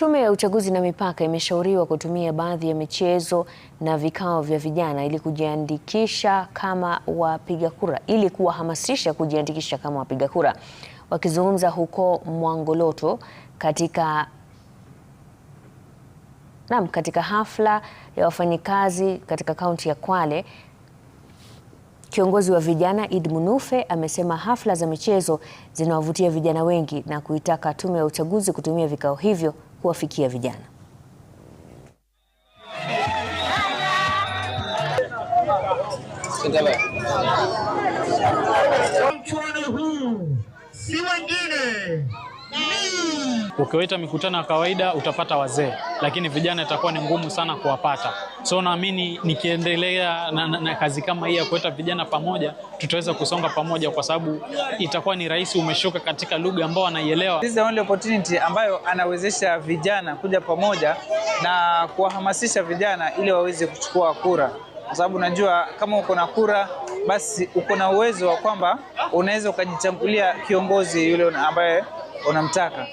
Tume ya Uchaguzi na Mipaka imeshauriwa kutumia baadhi ya michezo na vikao vya vijana ili kujiandikisha kama wapiga kura, ili kuwahamasisha kujiandikisha kama wapiga kura. Wakizungumza huko Mwangoloto katika hafla ya wafanyikazi katika kaunti ya Kwale, kiongozi wa vijana Eid Munufe amesema hafla za michezo zinawavutia vijana wengi na kuitaka Tume ya Uchaguzi kutumia vikao hivyo kuwafikia vijana. Mchuano huu si wengine. Ukiwaita mikutano ya kawaida utapata wazee, lakini vijana itakuwa ni ngumu sana kuwapata. So naamini nikiendelea na kazi kama hii ya kuleta vijana pamoja, tutaweza kusonga pamoja, kwa sababu itakuwa ni rahisi, umeshuka katika lugha ambao anaielewa. This is the only opportunity ambayo anawezesha vijana kuja pamoja na kuwahamasisha vijana ili waweze kuchukua kura, kwa sababu najua kama uko na kura basi uko na uwezo wa kwamba unaweza ukajichagulia kiongozi yule ambaye unamtaka.